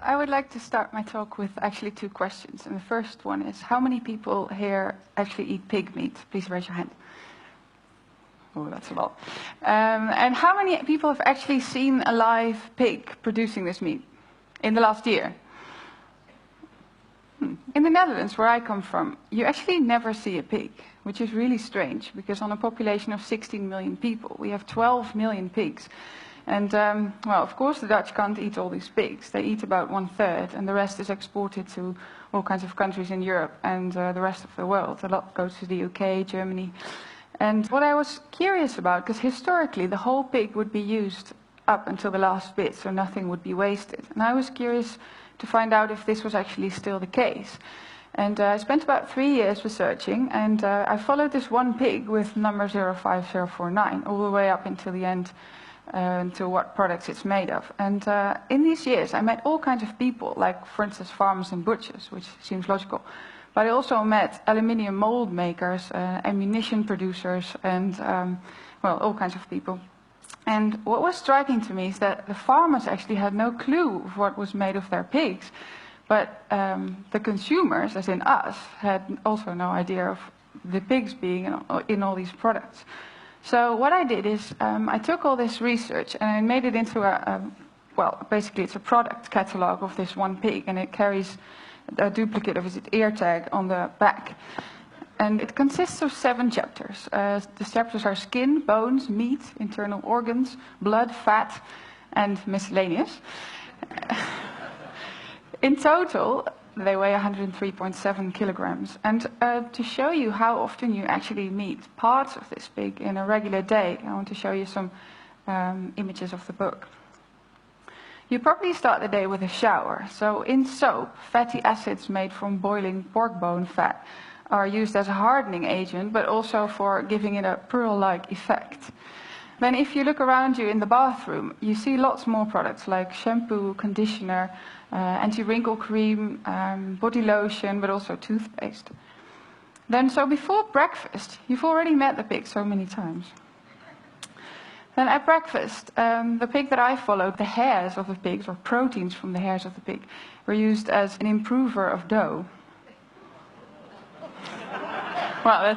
I would like to start my talk with actually two questions. And the first one is, how many people here actually eat pig meat? Please raise your hand. Oh, that's a lot. And how many people have actually seen a live pig producing this meat in the last year? In the Netherlands, where I come from, you actually never see a pig, which is really strange, because on a population of 16 million people, we have 12 million pigs. And, well, of course, the Dutch can't eat all these pigs. They eat about 1/3, and the rest is exported to all kinds of countries in Europe and the rest of the world. A lot goes to the UK, Germany. And what I was curious about, because historically the whole pig would be used up until the last bit, so nothing would be wasted. And I was curious to find out if this was actually still the case. And I spent about 3 years researching, and I followed this one pig with number 05049 all the way up until the end, to what products it's made of. And in these years I met all kinds of people, like for instance farmers and butchers, which seems logical. But I also met aluminium mold makers, ammunition producers, and well, all kinds of people. And what was striking to me is that the farmers actually had no clue of what was made of their pigs, but the consumers, as in us, had also no idea of the pigs being in all these products. So what I did is I took all this research and I made it into well, basically it's a product catalog of this one pig, and it carries a duplicate of its ear tag on the back. And it consists of 7 chapters. The chapters are skin, bones, meat, internal organs, blood, fat, and miscellaneous. In total, they weigh 103.7 kilograms. And to show you how often you actually meet parts of this pig in a regular day, I want to show you some images of the book. You probably start the day with a shower. So in soap, fatty acids made from boiling pork bone fat are used as a hardening agent, but also for giving it a pearl-like effect. Then if you look around you in the bathroom, you see lots more products like shampoo, conditioner, anti-wrinkle cream, body lotion, but also toothpaste. Then so before breakfast, you've already met the pig so many times. Then at breakfast, the pig that I followed, the hairs of the pigs, or proteins from the hairs of the pig, were used as an improver of dough. Well,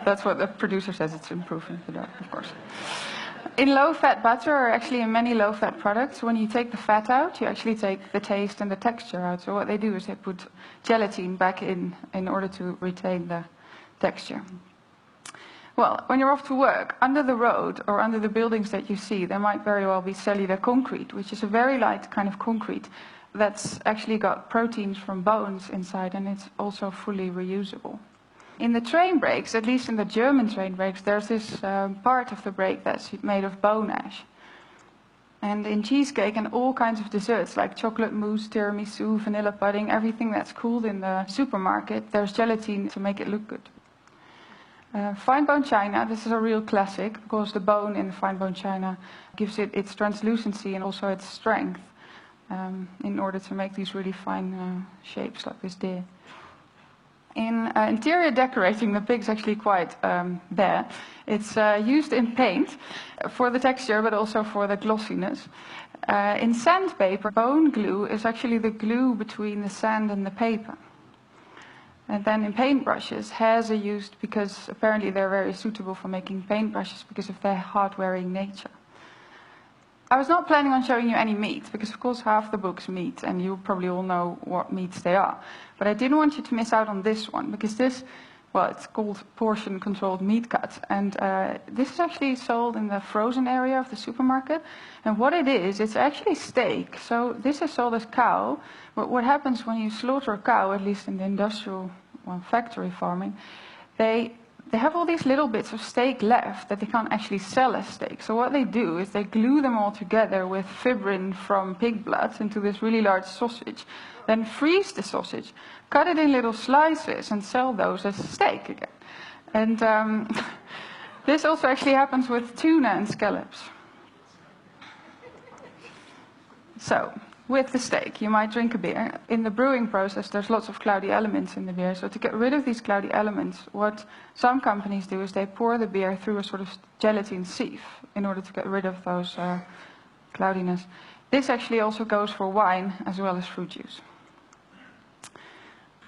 that's what the producer says, it's improving the dough, of course. In low-fat butter, or actually in many low-fat products, when you take the fat out, you actually take the taste and the texture out. So what they do is they put gelatin back in order to retain the texture. Well, when you're off to work, under the road or under the buildings that you see, there might very well be cellular concrete, which is a very light kind of concrete that's actually got proteins from bones inside, and it's also fully reusable. In the train brakes, at least in the German train brakes, there's this part of the brake that's made of bone ash. And in cheesecake and all kinds of desserts, like chocolate mousse, tiramisu, vanilla pudding, everything that's cooled in the supermarket, there's gelatin to make it look good. Fine bone china, this is a real classic, because the bone in the fine bone china gives it its translucency and also its strength, in order to make these really fine shapes like this deer. In interior decorating, the pig's actually quite bare. It's used in paint for the texture, but also for the glossiness. In sandpaper, bone glue is actually the glue between the sand and the paper. And then in paintbrushes, hairs are used because apparently they're very suitable for making paintbrushes because of their hard-wearing nature. I was not planning on showing you any meat, because of course half the book's meat, and you probably all know what meats they are. But I didn't want you to miss out on this one, because this, well, it's called portion-controlled meat cut. And this is actually sold in the frozen area of the supermarket. And what it is, it's actually steak. So this is sold as cow. But what happens when you slaughter a cow, at least in the industrial, well, factory farming, they have all these little bits of steak left that they can't actually sell as steak. So what they do is they glue them all together with fibrin from pig blood into this really large sausage, then freeze the sausage, cut it in little slices, and sell those as steak again. And this also actually happens with tuna and scallops. So, with the steak, you might drink a beer. In the brewing process, there's lots of cloudy elements in the beer. So to get rid of these cloudy elements, what some companies do is they pour the beer through a sort of gelatin sieve in order to get rid of those cloudiness. This actually also goes for wine as well as fruit juice.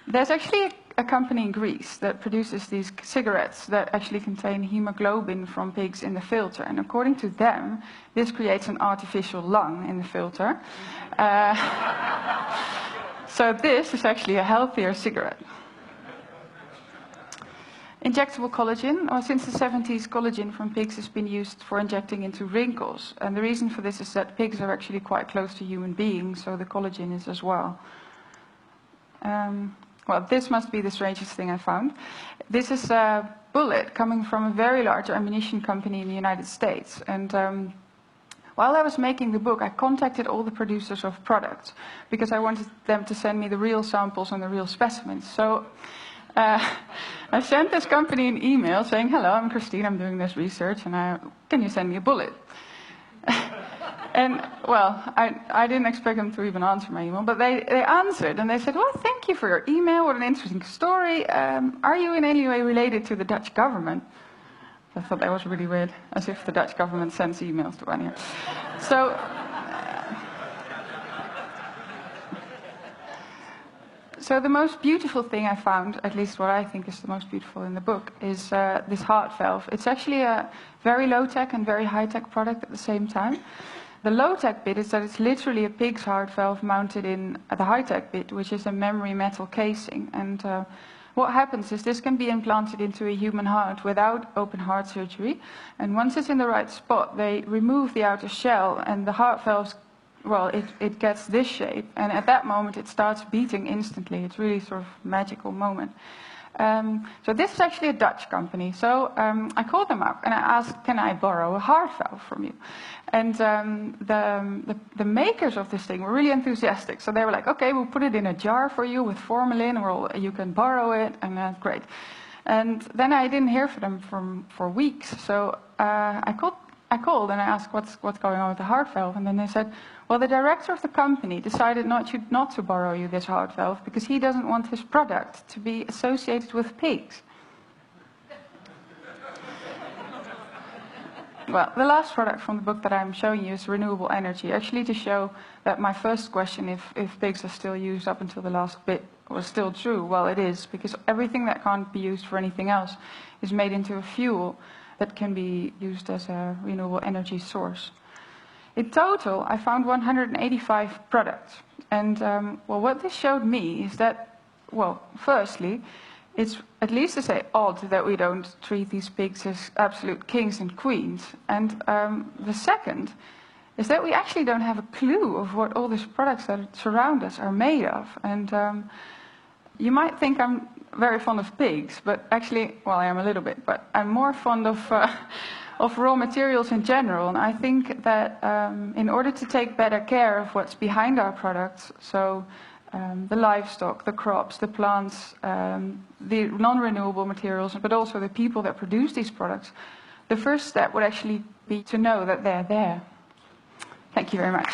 There's actually a company in Greece that produces these cigarettes that actually contain hemoglobin from pigs in the filter. And according to them, this creates an artificial lung in the filter. So this is actually a healthier cigarette. Injectable collagen. Well, since the 70s, collagen from pigs has been used for injecting into wrinkles. And the reason for this is that pigs are actually quite close to human beings, so the collagen is as well. Well, this must be the strangest thing I found. This is a bullet coming from a very large ammunition company in the United States. And while I was making the book, I contacted all the producers of products because I wanted them to send me the real samples and the real specimens. So I sent this company an email saying, "Hello, I'm Christine, I'm doing this research, and can you send me a bullet?" And, well, I didn't expect them to even answer my email, but they answered, and they said, "Well, thank you for your email, what an interesting story. Are you in any way related to the Dutch government?" I thought that was really weird, as if the Dutch government sends emails to anyone. So the most beautiful thing I found, at least what I think is the most beautiful in the book, is this heart valve. It's actually a very low-tech and very high-tech product at the same time. The low-tech bit is that it's literally a pig's heart valve mounted in the high-tech bit, which is a memory metal casing. And what happens is this can be implanted into a human heart without open heart surgery. And once it's in the right spot, they remove the outer shell, and the heart valve, well, it gets this shape. And at that moment, it starts beating instantly. It's really sort of a magical moment. So this is actually a Dutch company. So I called them up and I asked, "Can I borrow a heart valve from you?" And the makers of this thing were really enthusiastic. So they were like, "Okay, we'll put it in a jar for you with formalin, or you can borrow it," and that's great. And then I didn't hear from them for weeks. So I called and I asked, what's going on with the heart valve? And then they said, "Well, the director of the company decided not to borrow you this heart valve because he doesn't want his product to be associated with pigs." Well, the last product from the book that I'm showing you is renewable energy, actually to show that my first question, if pigs are still used up until the last bit, was still true. Well, it is, because everything that can't be used for anything else is made into a fuel that can be used as a renewable energy source. In total, I found 185 products. And, well, what this showed me is that, well, firstly, it's at least to say odd that we don't treat these pigs as absolute kings and queens. And the second is that we actually don't have a clue of what all these products that surround us are made of. And you might think I'm very fond of pigs, but actually, well, I am a little bit, but I'm more fond of raw materials in general. And I think that in order to take better care of what's behind our products, so the livestock, the crops, the plants, the non-renewable materials, but also the people that produce these products, the first step would actually be to know that they're there. Thank you very much.